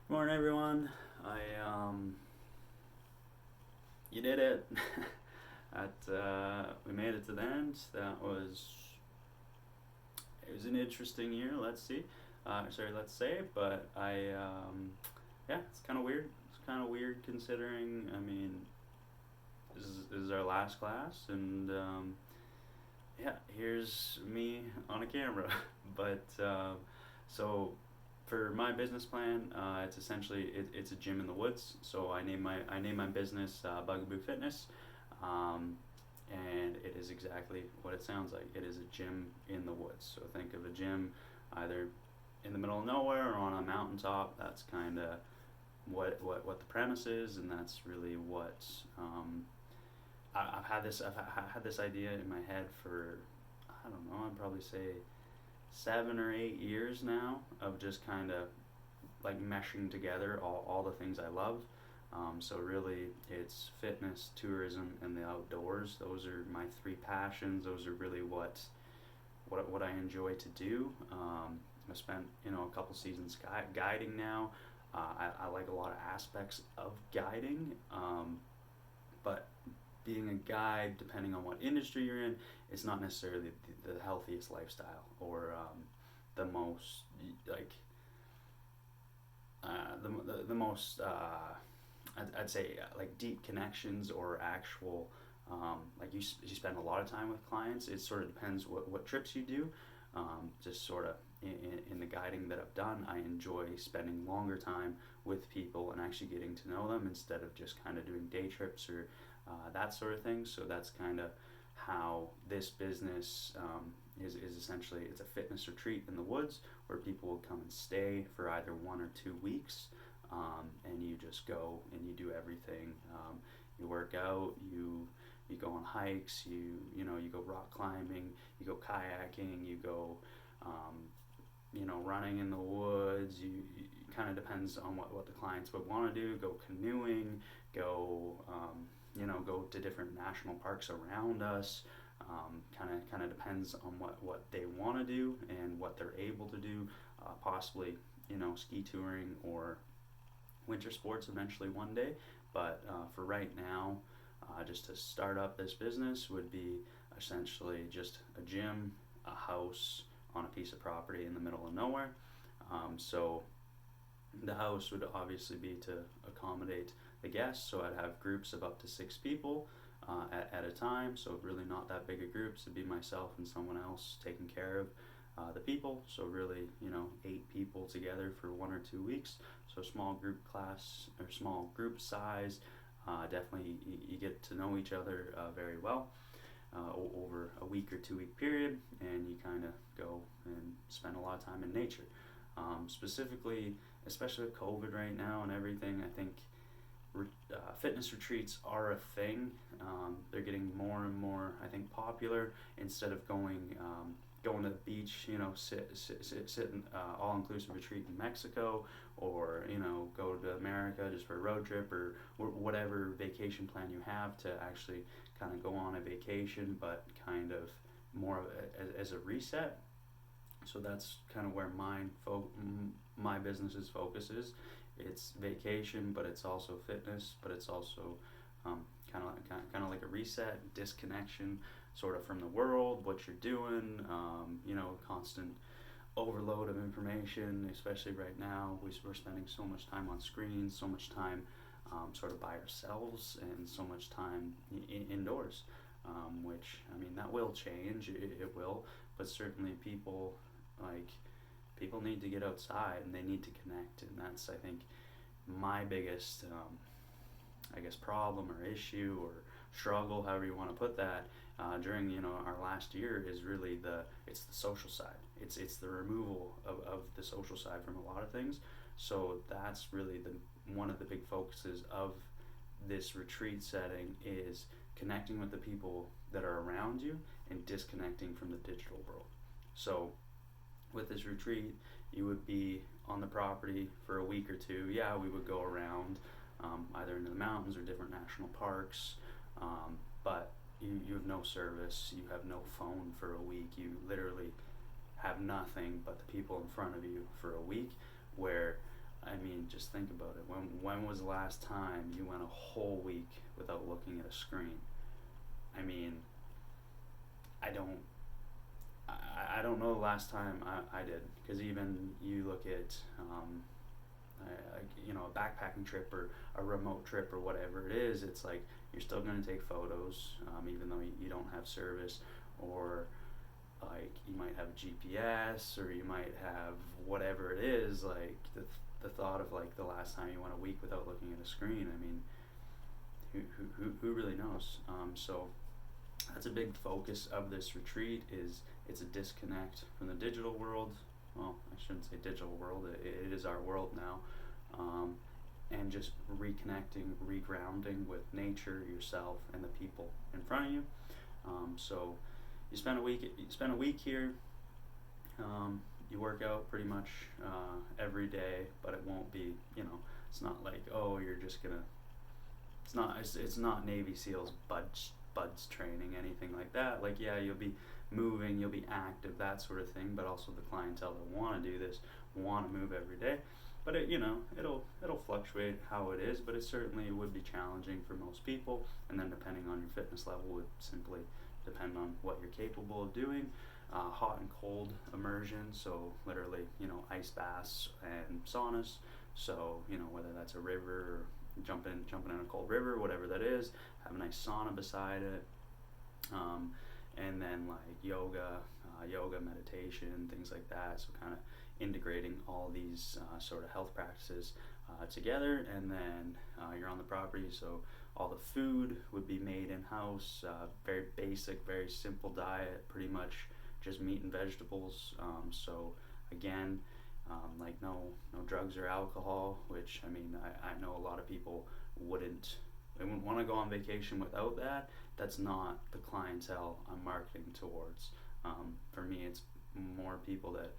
Good morning, everyone. You did it. We made it to the end. It was an interesting year. Let's see. Let's say. But yeah, it's kind of weird. It's kind of weird considering. I mean, this is our last class, and yeah, here's me on a camera. but so for my business plan, it's essentially it's a gym in the woods. So I name my business Bugaboo Fitness, um, and it is exactly what it sounds like. It is a gym in the woods. So think of a gym either in the middle of nowhere or on a mountaintop. That's kind of what the premise is, and that's really what I've had this idea in my head for, I don't know, I'd probably say 7 or 8 years now, of just kind of like meshing together all the things I love. So really, it's fitness, tourism, and the outdoors. Those are my three passions. Those are really what I enjoy to do. I've spent a couple seasons guiding now. I like a lot of aspects of guiding, but being a guide, depending on what industry you're in, is not necessarily the healthiest lifestyle or the most like the most I'd say like deep connections or actual like you spend a lot of time with clients. It sort of depends what trips you do. Just sort of in the guiding that I've done, I enjoy spending longer time with people and actually getting to know them instead of just kind of doing day trips or that sort of thing. So that's kind of how this business is essentially it's a fitness retreat in the woods where people will come and stay for either 1 or 2 weeks, and you just go and you do everything. You work out, you go on hikes, you go rock climbing, you go kayaking, you go running in the woods. You kind of depends on what the clients would want to do. Go canoeing, go go to different national parks around us. Kind of depends on what they want to do and what they're able to do. Possibly ski touring or winter sports eventually one day. But for right now, just to start up this business would be essentially just a gym, a house on a piece of property in the middle of nowhere. So the house would obviously be to accommodate the guests, so I'd have groups of up to 6 people at a time. So really not that big of groups. It'd be myself and someone else taking care of the people. So really, 8 people together for 1 or 2 weeks. So small group class or small group size. Definitely, you get to know each other very well over a week or 2 week period, and you kind of go and spend a lot of time in nature. Specifically, especially with COVID right now and everything, I think fitness retreats are a thing. They're getting more and more, I think, popular. Instead of going to the beach, sit in all inclusive retreat in Mexico, or go to America just for a road trip or whatever vacation plan you have to actually kind of go on a vacation, but kind of more as a reset. So that's kind of where my business's focus is. It's vacation, but it's also fitness, but it's also kind of like a reset, disconnection, sort of from the world, what you're doing. Constant overload of information, especially right now. We're spending so much time on screens, so much time sort of by ourselves, and so much time indoors. Which I mean, that will change. It will, but certainly like people need to get outside and they need to connect, and that's I think my biggest I guess problem or issue or struggle, however you want to put that, during our last year is really it's the social side. It's the removal of the social side from a lot of things. So that's really the one of the big focuses of this retreat setting is connecting with the people that are around you and disconnecting from the digital world. So with this retreat, you would be on the property for a week or two. Yeah, we would go around either into the mountains or different national parks, but you have no service, you have no phone for a week. You literally have nothing but the people in front of you for a week, where, I mean, mean, just think about it. When was the last time you went a whole week without looking at a screen? I mean, I don't. I don't know the last time I did, because even you look at a backpacking trip or a remote trip or whatever it is, it's like you're still going to take photos, even though you don't have service, or like you might have GPS, or you might have whatever it is. Like the thought of like the last time you went a week without looking at a screen, I mean, who really knows? So that's a big focus of this retreat. Is it's a disconnect from the digital world. Well, I shouldn't say digital world, it is our world now. And just reconnecting, regrounding with nature, yourself, and the people in front of you. So you spend a week here. You work out pretty much every day, but it won't be, it's not like, oh, you're just gonna. It's not Navy SEALs buds training, anything like that. Like, yeah, you'll be moving, you'll be active, that sort of thing, but also the clientele that want to do this want to move every day. But it'll fluctuate how it is, but it certainly would be challenging for most people, and then depending on your fitness level would simply depend on what you're capable of doing. Hot and cold immersion, so literally, ice baths and saunas. So, whether that's a river or jumping in a cold river, whatever that is, have a nice sauna beside it. And then like yoga, meditation, things like that. So kind of integrating all these sort of health practices together. And then you're on the property, so all the food would be made in-house. Very basic, very simple diet, pretty much just meat and vegetables. So again, like no drugs or alcohol, which I mean, I know a lot of people wouldn't want to go on vacation without that. That's not the clientele I'm marketing towards. For me, it's more people that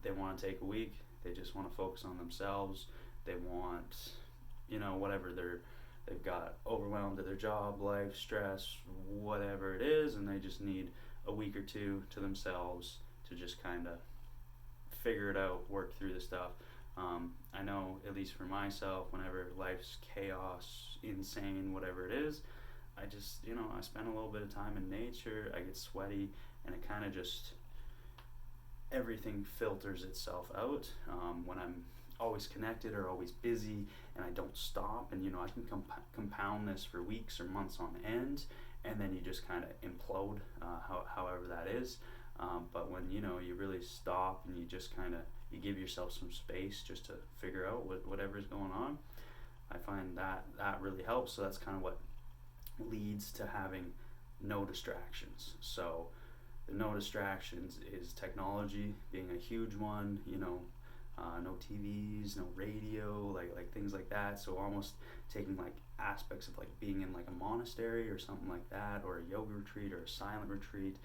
they want to take a week. They just want to focus on themselves. They want, whatever they've got overwhelmed at their job, life, stress, whatever it is, and they just need a week or two to themselves to just kind of figure it out, work through the stuff. I know, at least for myself, whenever life's chaos, insane, whatever it is, I just, I spend a little bit of time in nature, I get sweaty, and it kind of just, everything filters itself out. When I'm always connected or always busy and I don't stop, and I can compound this for weeks or months on end, and then you just kind of implode, however that is. But when you really stop and you just kind of you give yourself some space just to figure out whatever's going on, I find that really helps. So that's kind of what leads to having no distractions. So the no distractions is technology being a huge one. No TVs, no radio, like things like that. So almost taking like aspects of like being in like a monastery or something like that, or a yoga retreat or a silent retreat.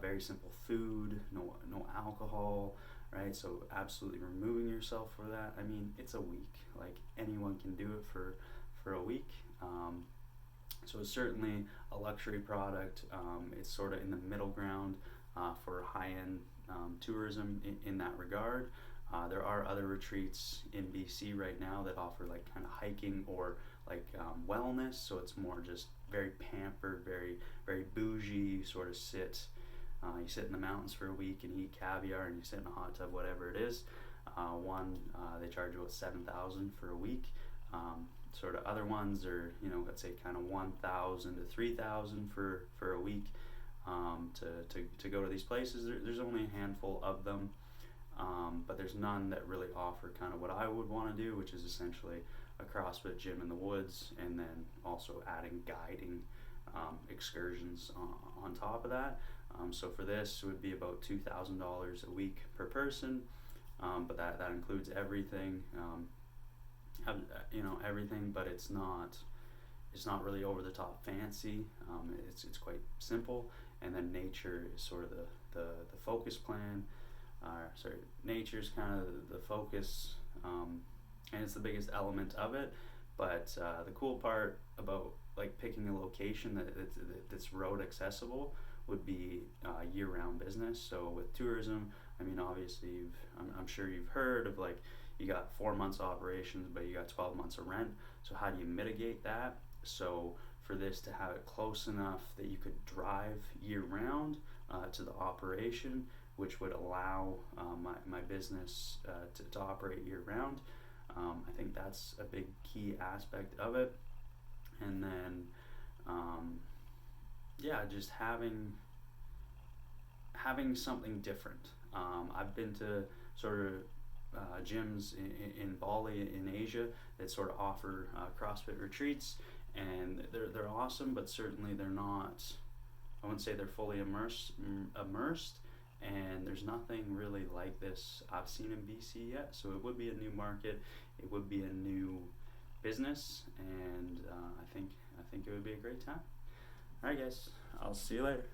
Very simple food, no alcohol, right? So absolutely removing yourself for that. I mean, it's a week. Like anyone can do it for a week. So it's certainly a luxury product. It's sort of in the middle ground for high-end tourism in that regard. There are other retreats in BC right now that offer like kind of hiking or like wellness. So it's more just very pampered, very very bougie. You sort of you sit in the mountains for a week and eat caviar, and you sit in a hot tub, whatever it is. They charge about $7,000 for a week. Sort of other ones are, let's say kind of $1,000 to $3,000 for a week to go to these places. There's only a handful of them, but there's none that really offer kind of what I would want to do, which is essentially a CrossFit gym in the woods, and then also adding guiding excursions on top of that. So for this, it would be about $2,000 a week per person, but that includes everything. Everything, but it's not really over the top fancy. It's quite simple, and then nature is sort of the focus plan. Nature's kind of the focus, and it's the biggest element of it. But the cool part about like picking a location that's road accessible would be year-round business. So with tourism, I mean, obviously I'm sure you've heard of like, you got 4 months of operations, but you got 12 months of rent. So how do you mitigate that? So for this to have it close enough that you could drive year round to the operation, which would allow my business to operate year round. I think that's a big key aspect of it. And then, just having something different. I've been to sort of gyms in Bali in Asia that sort of offer CrossFit retreats, and they're awesome, but certainly they're not. I wouldn't say they're fully immersed, and there's nothing really like this I've seen in BC yet. So it would be a new market, it would be a new business, and I think it would be a great time. All right, guys, I'll see you later.